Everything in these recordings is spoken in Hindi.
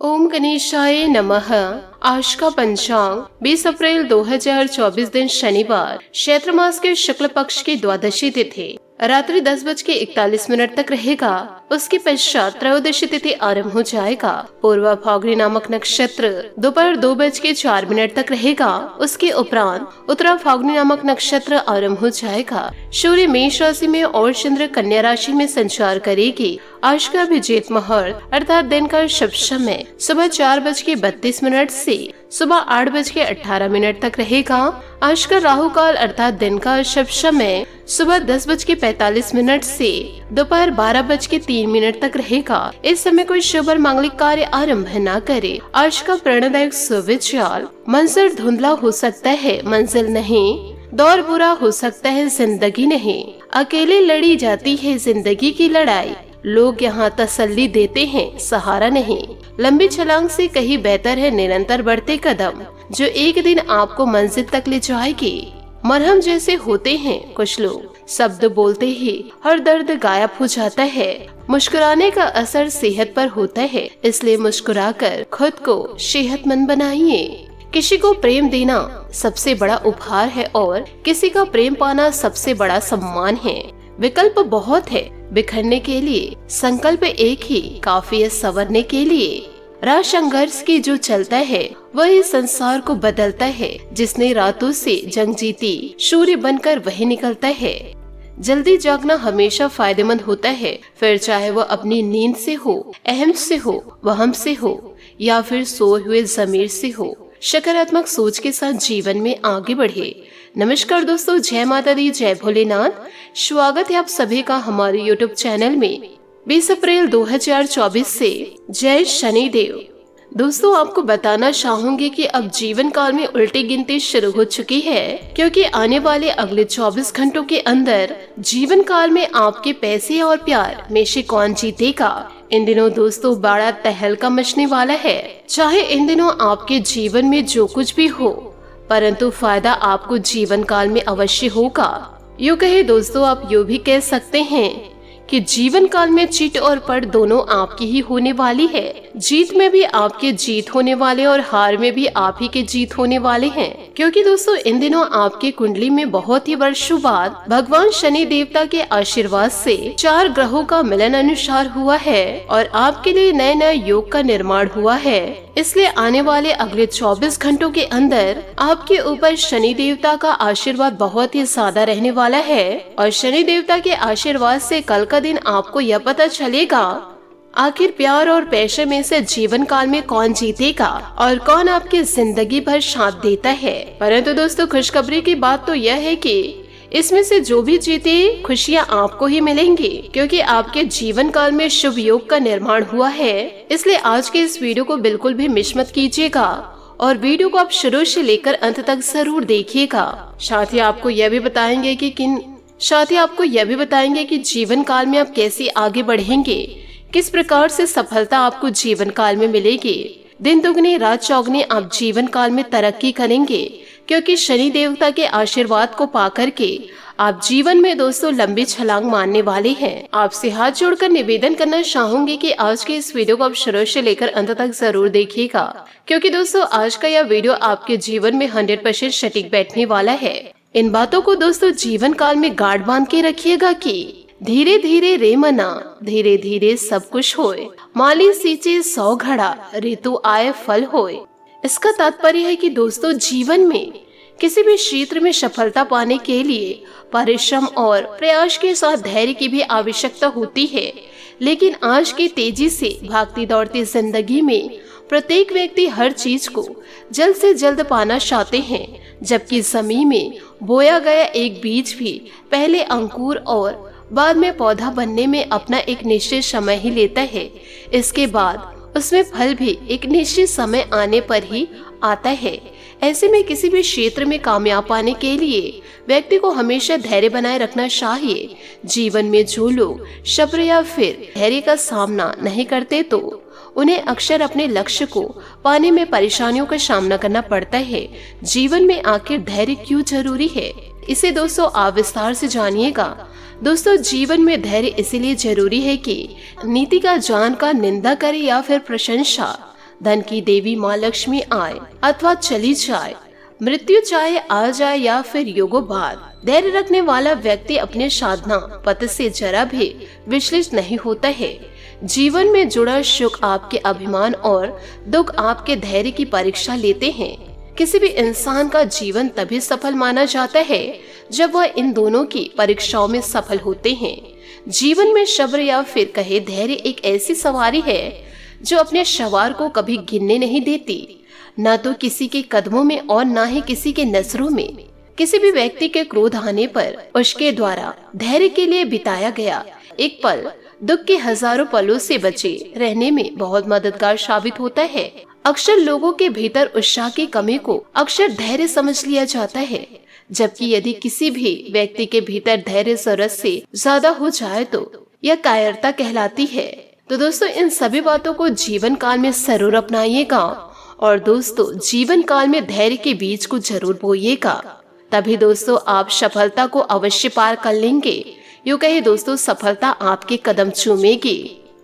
ओम गणेशाय नमः। आज का पंचांग 20 अप्रैल 2024 दिन शनिवार, चैत्र मास के शुक्ल पक्ष की द्वादशी तिथि रात्रि 10:41 तक रहेगा। उसके पश्चात त्रयोदशी तिथि आरंभ हो जाएगा। पूर्वा फाल्गुनी नामक नक्षत्र दोपहर 2:04 तक रहेगा। उसके उपरांत उत्तरा फाल्गुनी नामक नक्षत्र आरंभ हो जाएगा। सूर्य मेष राशि में और चंद्र कन्या राशि में संचार करेगी। आज का अभिजीत मुहूर्त अर्थात दिन का शुभ समय सुबह 4:32 से सुबह 8:18 तक रहेगा। आज का राहु काल अर्थात दिन का शुभ समय सुबह 10:45 से दोपहर 12:03 तक रहेगा। इस समय कोई शुभ और मांगलिक कार्य आरंभ न करे। आज का प्रेरणादायक सुविचार, मंजिल धुंधला हो सकता है मंजिल नहीं, दौर बुरा हो सकता है जिंदगी नहीं, अकेले लड़ी जाती है जिंदगी की लड़ाई, लोग यहाँ तसल्ली देते हैं सहारा नहीं। लंबी छलांग से कहीं बेहतर है निरंतर बढ़ते कदम, जो एक दिन आपको मंजिल तक ले जाएगी। मरहम जैसे होते हैं कुछ लोग, शब्द बोलते ही हर दर्द गायब हो जाता है। मुस्कुराने का असर सेहत पर होता है, इसलिए मुस्कुराकर खुद को सेहतमंद बनाइए। किसी को प्रेम देना सबसे बड़ा उपहार है और किसी का प्रेम पाना सबसे बड़ा सम्मान है। विकल्प बहुत है बिखरने के लिए, संकल्प एक ही काफी है संवरने के लिए। राह संघर्ष की जो चलता है वही संसार को बदलता है। जिसने रातों से जंग जीती सूर्य बनकर वही निकलता है। जल्दी जागना हमेशा फायदेमंद होता है, फिर चाहे वो अपनी नींद से हो, अहम से हो, वहम से हो या फिर सोए हुए जमीर से हो। सकारात्मक सोच के साथ जीवन में आगे बढ़े। नमस्कार दोस्तों, जय माता दी, जय भोलेनाथ। स्वागत है आप सभी का हमारे YouTube चैनल में। 20 अप्रैल 2024 से जय शनिदेव। दोस्तों, आपको बताना चाहूंगी कि अब जीवन काल में उल्टी गिनती शुरू हो चुकी है, क्योंकि आने वाले अगले 24 घंटों के अंदर जीवन काल में आपके पैसे और प्यार में से कौन जीतेगा। इन दिनों दोस्तों बड़ा तहलका मचने वाला है। चाहे इन दिनों आपके जीवन में जो कुछ भी हो, परंतु फायदा आपको जीवन काल में अवश्य होगा। यूँ कहे दोस्तों, आप यूँ भी कह सकते हैं कि जीवन काल में जीत और पड़ दोनों आपकी ही होने वाली है। जीत में भी आपके जीत होने वाले और हार में भी आप ही के जीत होने वाले हैं, क्योंकि दोस्तों इन दिनों आपके कुंडली में बहुत ही वर्षों बाद भगवान शनि देवता के आशीर्वाद से 4 ग्रहों का मिलन अनुसार हुआ है और आपके लिए नए नए योग का निर्माण हुआ है। इसलिए आने वाले अगले 24 घंटों के अंदर आपके ऊपर शनि देवता का आशीर्वाद बहुत ही ज्यादा रहने वाला है। और शनि देवता के आशीर्वाद से कल का दिन आपको यह पता चलेगा आखिर प्यार और पैसे में से जीवन काल में कौन जीतेगा और कौन आपकी जिंदगी भर साथ देता है। परंतु दोस्तों खुशखबरी की बात तो यह है कि इसमें से जो भी जीते खुशियां आपको ही मिलेंगी, क्योंकि आपके जीवन काल में शुभ योग का निर्माण हुआ है। इसलिए आज के इस वीडियो को बिल्कुल भी मिस मत कीजिएगा और वीडियो को आप शुरू से लेकर अंत तक जरूर देखिएगा। साथ ही आपको यह भी बताएंगे कि जीवन काल में आप कैसे आगे बढ़ेंगे, किस प्रकार से सफलता आपको जीवन काल में मिलेगी। दिन दुगनी रात चौगनी आप जीवन काल में तरक्की करेंगे, क्योंकि शनि देवता के आशीर्वाद को पाकर के आप जीवन में दोस्तों लंबी छलांग मारने वाले हैं। आपसे हाथ जोड़कर निवेदन करना चाहूंगी कि आज के इस वीडियो को आप शुरू से लेकर अंत तक जरूर देखिएगा, क्योंकि दोस्तों आज का यह वीडियो आपके जीवन में 100% सटीक बैठने वाला है। इन बातों को दोस्तों जीवन काल में गांठ बांध के रखिएगा कि धीरे धीरे रे मना, धीरे धीरे सब कुछ होए, माली सींचे 100 घड़ा, ऋतु आए फल होए। इसका तात्पर्य है कि दोस्तों जीवन में किसी भी क्षेत्र में सफलता पाने के लिए परिश्रम और प्रयास के साथ धैर्य की भी आवश्यकता होती है। लेकिन आज की तेजी से भागती दौड़ती जिंदगी में प्रत्येक व्यक्ति हर चीज को जल्द से जल्द पाना चाहते हैं, जबकि जमीन में बोया गया एक बीज भी पहले अंकुर और बाद में पौधा बनने में अपना एक निश्चित समय ही लेता है। इसके बाद उसमें फल भी एक निश्चित समय आने पर ही आता है। ऐसे में किसी भी क्षेत्र में कामयाब पाने के लिए व्यक्ति को हमेशा धैर्य बनाए रखना चाहिए। जीवन में जो लोग सब्र या फिर धैर्य का सामना नहीं करते तो उन्हें अक्सर अपने लक्ष्य को पाने में परेशानियों का सामना करना पड़ता है। जीवन में आखिर धैर्य क्यों जरूरी है, इसे दोस्तों आप विस्तार से जानिएगा। दोस्तों जीवन में धैर्य इसीलिए जरूरी है कि नीति का जान का निंदा करे या फिर प्रशंसा, धन की देवी माँ लक्ष्मी आए अथवा चली जाए, मृत्यु चाहे आ जाए या फिर युगों बाद, धैर्य रखने वाला व्यक्ति अपने साधना पथ से जरा भी विचलित नहीं होता है। जीवन में जुड़ा सुख आपके अभिमान और दुख आपके धैर्य की परीक्षा लेते हैं। किसी भी इंसान का जीवन तभी सफल माना जाता है जब वह इन दोनों की परीक्षाओं में सफल होते हैं। जीवन में सब्र या फिर कहे धैर्य एक ऐसी सवारी है जो अपने सवार को कभी गिरने नहीं देती, न तो किसी के कदमों में और न ही किसी के नजरों में। किसी भी व्यक्ति के क्रोध आने पर उसके द्वारा धैर्य के लिए बिताया गया एक पल दुख के हजारों पलों से बचे रहने में बहुत मददगार साबित होता है। अक्सर लोगों के भीतर उत्साह की कमी को अक्सर धैर्य समझ लिया जाता है, जबकि यदि किसी भी व्यक्ति के भीतर धैर्य जरूरत से ज्यादा हो जाए तो यह कायरता कहलाती है। तो दोस्तों, इन सभी बातों को जीवन काल में जरूर अपनाइएगा और दोस्तों जीवन काल में धैर्य के बीज को जरूर बोइएगा, तभी दोस्तों आप सफलता को अवश्य पार कर लेंगे। यूं कहे दोस्तों, सफलता आपके कदम चूमेगी।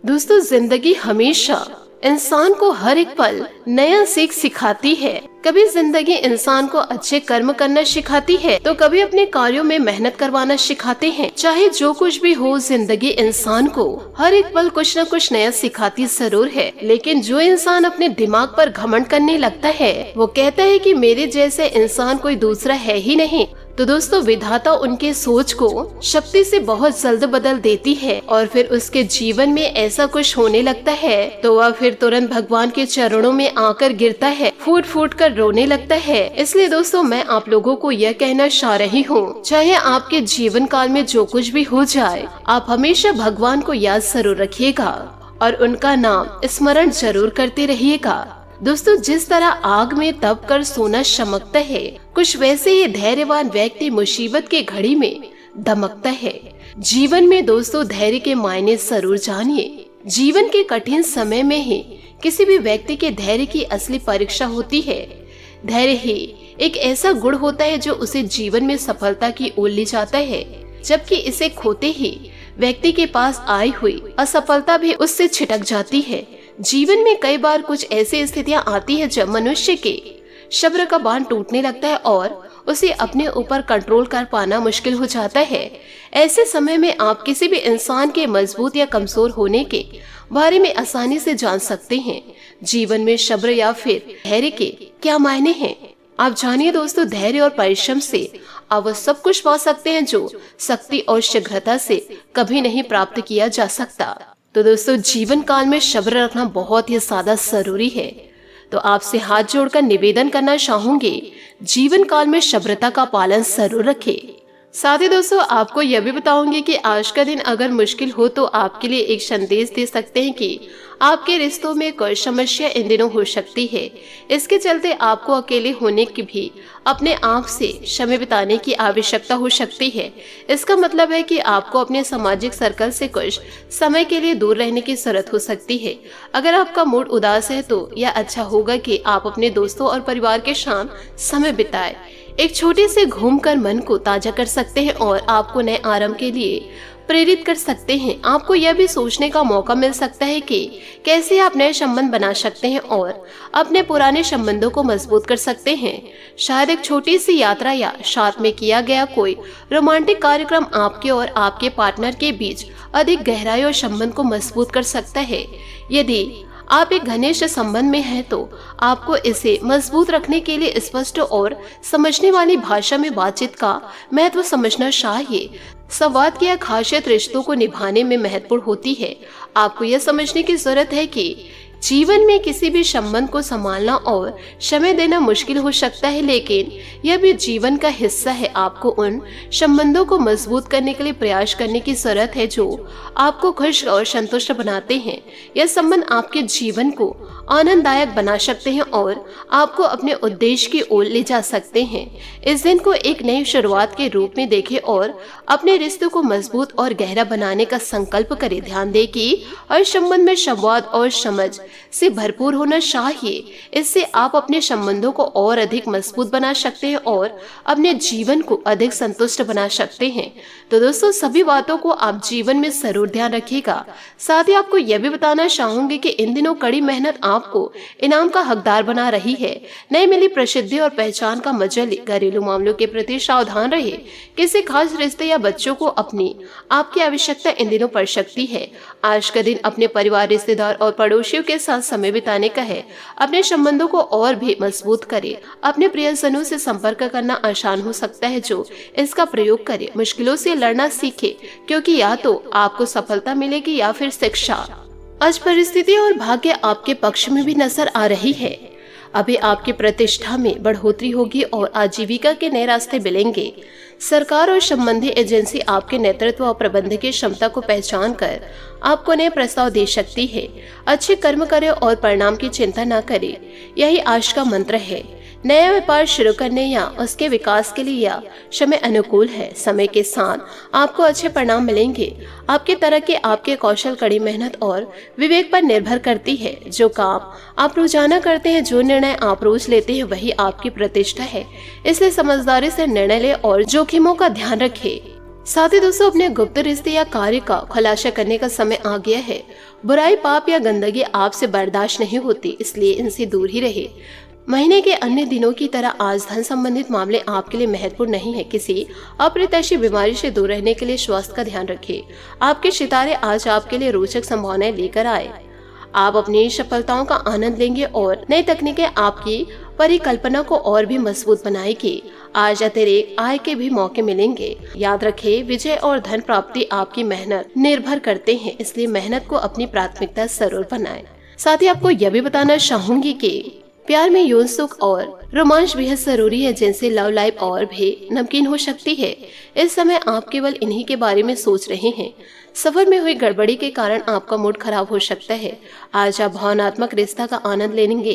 दोस्तों, जिंदगी हमेशा इंसान को हर एक पल नया सीख सिखाती है। कभी जिंदगी इंसान को अच्छे कर्म करना सिखाती है तो कभी अपने कार्यों में मेहनत करवाना सिखाते हैं। चाहे जो कुछ भी हो, जिंदगी इंसान को हर एक पल कुछ न कुछ नया सिखाती जरूर है। लेकिन जो इंसान अपने दिमाग पर घमंड करने लगता है, वो कहता है कि मेरे जैसे इंसान कोई दूसरा है ही नहीं, तो दोस्तों विधाता उनके सोच को शक्ति से बहुत जल्द बदल देती है और फिर उसके जीवन में ऐसा कुछ होने लगता है तो वह फिर तुरंत भगवान के चरणों में आकर गिरता है, फूट फूट कर रोने लगता है। इसलिए दोस्तों मैं आप लोगों को यह कहना चाह रही हूँ, चाहे आपके जीवन काल में जो कुछ भी हो जाए, आप हमेशा भगवान को याद जरूर रखिएगा और उनका नाम स्मरण जरूर करते रहिएगा। दोस्तों, जिस तरह आग में तप कर सोना चमकता है, कुछ वैसे ही धैर्यवान व्यक्ति मुसीबत की घड़ी में दमकता है। जीवन में दोस्तों धैर्य के मायने जरूर जानिए। जीवन के कठिन समय में ही किसी भी व्यक्ति के धैर्य की असली परीक्षा होती है। धैर्य ही एक ऐसा गुण होता है जो उसे जीवन में सफलता की ओर ले जाता है, जबकि इसे खोते ही व्यक्ति के पास आई हुई असफलता भी उससे छिटक जाती है। जीवन में कई बार कुछ ऐसी स्थितियां आती है जब मनुष्य के सब्र का बांध टूटने लगता है और उसे अपने ऊपर कंट्रोल कर पाना मुश्किल हो जाता है। ऐसे समय में आप किसी भी इंसान के मजबूत या कमजोर होने के बारे में आसानी से जान सकते हैं। जीवन में सब्र या फिर धैर्य के क्या मायने हैं, आप जानिए दोस्तों। धैर्य और परिश्रम से आप वो सब कुछ पा सकते हैं जो शक्ति और शीघ्रता से कभी नहीं प्राप्त किया जा सकता। तो दोस्तों जीवन काल में सब्र रखना बहुत ही ज्यादा जरूरी है। तो आपसे हाथ जोड़कर निवेदन करना चाहूंगी, जीवन काल में सब्रता का पालन जरूर रखें। साथ ही दोस्तों आपको यह भी बताऊंगी कि आज का दिन अगर मुश्किल हो तो आपके लिए एक संदेश दे सकते हैं कि आपके रिश्तों में कोई समस्या इन दिनों हो सकती है। इसके चलते आपको अकेले होने की भी अपने आप से समय बिताने की आवश्यकता हो सकती है। इसका मतलब है कि आपको अपने सामाजिक सर्कल से कुछ समय के लिए दूर रहने की जरूरत हो सकती है। अगर आपका मूड उदास है तो यह अच्छा होगा कि आप अपने दोस्तों और परिवार के साथ समय बिताएं। एक छोटे से घूमकर मन को ताजा कर सकते हैं और आपको नए आरंभ के लिए प्रेरित कर सकते हैं। आपको यह भी सोचने का मौका मिल सकता है कि कैसे आप नए संबंध बना सकते हैं और अपने पुराने संबंधों को मजबूत कर सकते हैं। शायद एक छोटी सी यात्रा या साथ में किया गया कोई रोमांटिक कार्यक्रम आपके और आपके पार्टनर के बीच अधिक गहराई और संबंध को मजबूत कर सकता है। यदि आप एक घनिष्ठ संबंध में हैं तो आपको इसे मजबूत रखने के लिए स्पष्ट और समझने वाली भाषा में बातचीत का महत्व समझना चाहिए। संवाद की खासियत रिश्तों को निभाने में महत्वपूर्ण होती है। आपको यह समझने की जरूरत है कि जीवन में किसी भी संबंध को संभालना और समय देना मुश्किल हो सकता है, लेकिन यह भी जीवन का हिस्सा है। आपको उन संबंधों को मजबूत करने के लिए प्रयास करने की जरूरत है जो आपको खुश और संतुष्ट बनाते हैं। यह संबंध आपके जीवन को आनंददायक बना सकते हैं और आपको अपने उद्देश्य की ओर ले जा सकते हैं। इस दिन को एक नई शुरुआत के रूप में देखें और अपने रिश्तों को मजबूत और गहरा बनाने का संकल्प करें। ध्यान दें कि हर संबंध में संवाद और समझ से भरपूर होना चाहिए। इससे आप अपने संबंधों को और अधिक मजबूत बना सकते हैं और अपने जीवन को अधिक संतुष्ट बना सकते हैं। तो दोस्तों, सभी बातों को आप जीवन में जरूर ध्यान रखिएगा। साथ ही आपको यह भी बताना चाहूंगी कि इन दिनों कड़ी मेहनत आपको इनाम का हकदार बना रही है। नई मिली प्रसिद्धि और पहचान का मजा ले। घरेलू मामलों के प्रति सावधान रहे। किसी खास रिश्ते या बच्चों को अपनी आपकी आवश्यकता इन दिनों पड़ सकती है। आज का दिन अपने परिवार, रिश्तेदार और पड़ोसियों के साथ समय बिताने का है। अपने संबंधों को और भी मजबूत करें। अपने प्रियजनों से संपर्क करना आसान हो सकता है। जो इसका प्रयोग करे, मुश्किलों से लड़ना सीखे, क्योंकि या तो आपको सफलता मिलेगी या फिर शिक्षा। आज परिस्थिति और भाग्य आपके पक्ष में भी नजर आ रही है। अभी आपकी प्रतिष्ठा में बढ़ोतरी होगी और आजीविका के नए रास्ते मिलेंगे। सरकार और संबंधी एजेंसी आपके नेतृत्व और प्रबंधन की क्षमता को पहचान कर आपको नए प्रस्ताव दे सकती है। अच्छे कर्म करें और परिणाम की चिंता न करें, यही आज का मंत्र है। नया व्यापार शुरू करने या उसके विकास के लिए यह समय अनुकूल है। समय के साथ आपको अच्छे परिणाम मिलेंगे। आपकी तरक्की आपके कौशल, कड़ी मेहनत और विवेक पर निर्भर करती है। जो काम आप रोजाना करते हैं, जो निर्णय आप रोज लेते हैं, वही आपकी प्रतिष्ठा है। इसलिए समझदारी से निर्णय ले और जोखिमों का ध्यान रखें। साथ ही दोस्तों, अपने गुप्त रिश्ते या कार्य का खुलासा करने का समय आ गया है। बुराई, पाप या गंदगी आपसे बर्दाश्त नहीं होती, इसलिए इनसे दूर ही रहे। महीने के अन्य दिनों की तरह आज धन संबंधित मामले आपके लिए महत्वपूर्ण नहीं है। किसी अप्रत्याशित बीमारी से दूर रहने के लिए स्वास्थ्य का ध्यान रखें। आपके सितारे आज आपके लिए रोचक संभावनाएं लेकर आए। आप अपनी सफलताओं का आनंद लेंगे और नई तकनीकें आपकी परिकल्पना को और भी मजबूत बनाएगी। आज अतिरिक्त आय के भी मौके मिलेंगे। याद रखें, विजय और धन प्राप्ति आपकी मेहनत निर्भर करते हैं, इसलिए मेहनत को अपनी प्राथमिकता जरूर बनाएं। साथ ही आपको यह भी बताना चाहूंगी कि प्यार में यौन सुख और रोमांच बेहद जरूरी है, जिनसे लव लाइफ और भी नमकीन हो सकती है। इस समय आप केवल इन्हीं के बारे में सोच रहे हैं। सफर में हुई गड़बड़ी के कारण आपका मूड खराब हो सकता है। आज आप भावनात्मक रिश्ता का आनंद लेंगे,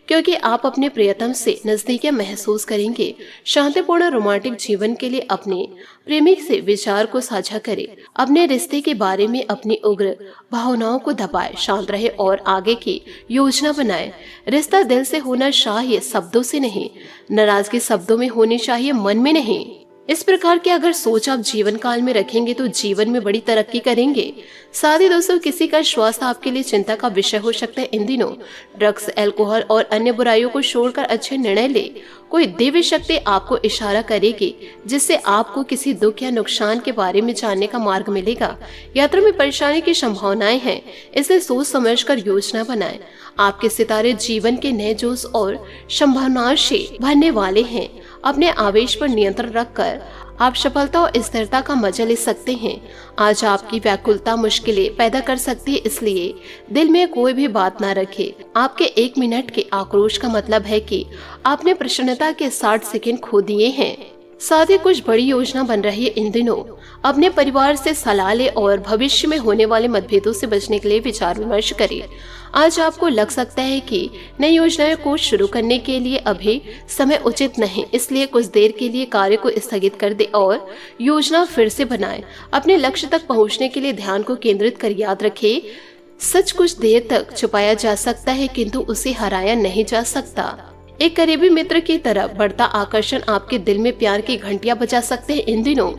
क्योंकि आप अपने प्रियतम से नजदीकियां महसूस करेंगे। शांतिपूर्ण रोमांटिक जीवन के लिए अपने प्रेमी से विचार को साझा करें। अपने रिश्ते के बारे में अपनी उग्र भावनाओं को दबाएं, शांत रहे और आगे की योजना बनाएं। रिश्ता दिल से होना चाहिए, शब्दों से नहीं। नाराजगी शब्दों में होनी चाहिए, मन में नहीं। इस प्रकार की अगर सोच आप जीवन काल में रखेंगे तो जीवन में बड़ी तरक्की करेंगे। साथ ही दोस्तों, किसी का स्वास्थ्य आपके लिए चिंता का विषय हो सकता है। इन दिनों ड्रग्स, अल्कोहल और अन्य बुराइयों को छोड़कर अच्छे निर्णय ले। कोई दिव्य शक्ति आपको इशारा करेगी, जिससे आपको किसी दुख या नुकसान के बारे में जानने का मार्ग मिलेगा। यात्रा में परेशानी की संभावनाएं हैं, इसलिए सोच समझकर योजना बनाएं। आपके सितारे जीवन के नए जोश और संभावनाओं से भरने वाले हैं। अपने आवेश पर नियंत्रण रखकर आप सफलता और स्थिरता का मजा ले सकते हैं। आज आपकी व्याकुलता मुश्किलें पैदा कर सकती है, इसलिए दिल में कोई भी बात ना रखें। आपके 1 मिनट के आक्रोश का मतलब है कि आपने प्रसन्नता के 60 सेकंड खो दिए हैं। साथ ही कुछ बड़ी योजना बन रही है। इन दिनों अपने परिवार से सलाह ले और भविष्य में होने वाले मतभेदों से बचने के लिए विचार विमर्श करें। आज आपको लग सकता है कि नई योजनाओं को शुरू करने के लिए अभी समय उचित नहीं, इसलिए कुछ देर के लिए कार्य को स्थगित कर दे और योजना फिर से बनाएं। अपने लक्ष्य तक पहुंचने के लिए ध्यान को केंद्रित कर याद रखें, सच कुछ देर तक छुपाया जा सकता है, किंतु उसे हराया नहीं जा सकता। एक करीबी मित्र की तरफ बढ़ता आकर्षण आपके दिल में प्यार की घंटियां बजा सकते हैं। इन दिनों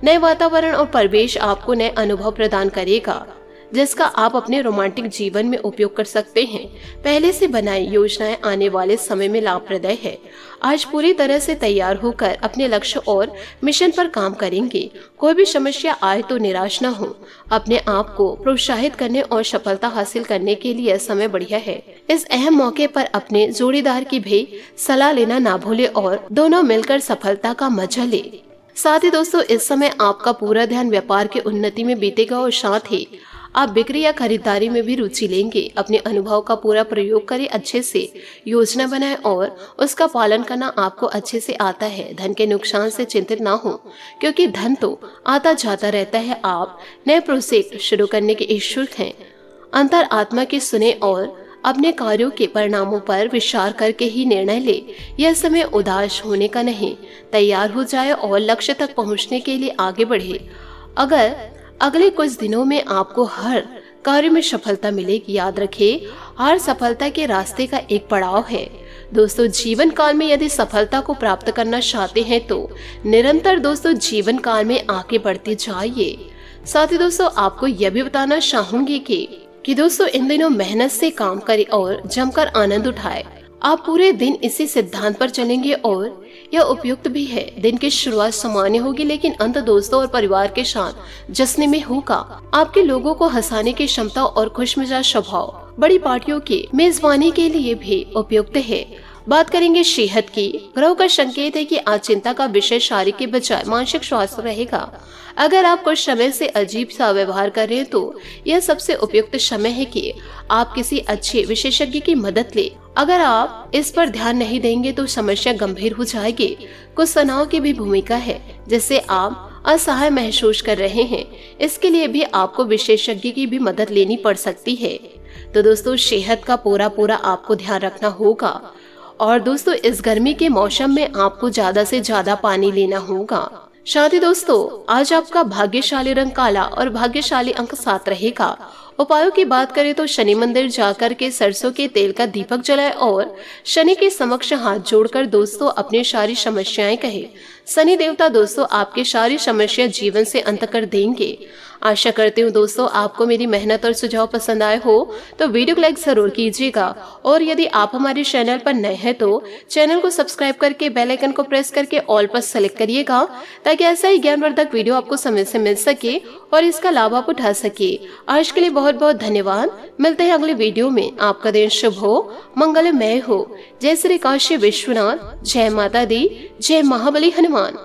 नए वातावरण और परिवेश आपको नए अनुभव प्रदान करेगा, जिसका आप अपने रोमांटिक जीवन में उपयोग कर सकते हैं। पहले से बनाई योजनाएं आने वाले समय में लाभप्रद है। आज पूरी तरह से तैयार होकर अपने लक्ष्य और मिशन पर काम करेंगे। कोई भी समस्या आए तो निराश न हो। अपने आप को प्रोत्साहित करने और सफलता हासिल करने के लिए समय बढ़िया है। इस अहम मौके पर अपने जोड़ीदार की भी सलाह लेना ना भूले और दोनों मिलकर सफलता का मजा ले। साथ ही दोस्तों, इस समय आपका पूरा ध्यान व्यापार की उन्नति में बीतेगा और साथ ही आप बिक्री या खरीदारी में भी रुचि लेंगे। अपने अनुभव का पूरा प्रयोग करें, अच्छे से योजना बनाएं और उसका पालन करना आपको अच्छे से आता है। धन के नुकसान से चिंतित ना हो, क्योंकि धन तो आता जाता रहता है। आप नए प्रोजेक्ट शुरू करने के इच्छुक हैं। अंतर आत्मा की सुने और अपने कार्यों के परिणामों पर विचार करके ही निर्णय ले। यह समय उदास होने का नहीं, तैयार हो जाए और लक्ष्य तक पहुंचने के लिए आगे बढ़े। अगर अगले कुछ दिनों में आपको हर कार्य में सफलता मिलेगी। याद रखें, हर सफलता के रास्ते का एक पड़ाव है। दोस्तों जीवन काल में यदि सफलता को प्राप्त करना चाहते हैं तो निरंतर दोस्तों जीवन काल में आगे बढ़ते जाइए। साथ ही दोस्तों आपको यह भी बताना चाहूंगी कि दोस्तों इन दिनों मेहनत से काम करें और जमकर आनंद उठाए। आप पूरे दिन इसी सिद्धांत पर चलेंगे और यह उपयुक्त भी है। दिन की शुरुआत सामान्य होगी लेकिन अंत दोस्तों और परिवार के साथ जश्न में होगा। आपके लोगों को हंसाने की क्षमता और खुशमिजाज स्वभाव बड़ी पार्टियों की मेजबानी के लिए भी उपयुक्त है। बात करेंगे सेहत की। ग्रहों का संकेत है कि आज चिंता का विषय शारीरिक के बजाय मानसिक स्वास्थ्य रहेगा। अगर आप कुछ समय से अजीब सा व्यवहार कर रहे हैं तो यह सबसे उपयुक्त समय है कि आप किसी अच्छे विशेषज्ञ की मदद लें। अगर आप इस पर ध्यान नहीं देंगे तो समस्या गंभीर हो जाएगी। कुछ तनाव की भी भूमिका है जिससे आप असहाय महसूस कर रहे हैं। इसके लिए भी आपको विशेषज्ञ की भी मदद लेनी पड़ सकती है। तो दोस्तों सेहत का पूरा आपको ध्यान रखना होगा। और दोस्तों इस गर्मी के मौसम में आपको ज्यादा से ज्यादा पानी लेना होगा। साथ ही दोस्तों आज आपका भाग्यशाली रंग काला और भाग्यशाली अंक 7 रहेगा। उपायों की बात करें तो शनि मंदिर जाकर के सरसों के तेल का दीपक जलाए और शनि के समक्ष हाथ जोड़कर दोस्तों अपनी सारी समस्याएं कहे। शनि देवता दोस्तों आपकी सारी समस्या जीवन से अंत कर देंगे। आशा करती हूँ दोस्तों आपको मेरी मेहनत और सुझाव पसंद आए हो तो वीडियो को लाइक जरूर कीजिएगा। और यदि आप हमारे चैनल पर नए हैं तो चैनल को सब्सक्राइब करके बेल आइकन को प्रेस करके ऑल पर सेलेक्ट करिएगा ताकि ऐसा ही ज्ञानवर्धक वीडियो आपको समय से मिल सके और इसका लाभ आप उठा सके। आज के लिए बहुत बहुत धन्यवाद। मिलते हैं अगले वीडियो में। आपका दिन शुभ हो, मंगलमय हो। जय श्री काशी विश्वनाथ, जय माता दी, जय महाबली हनुमान।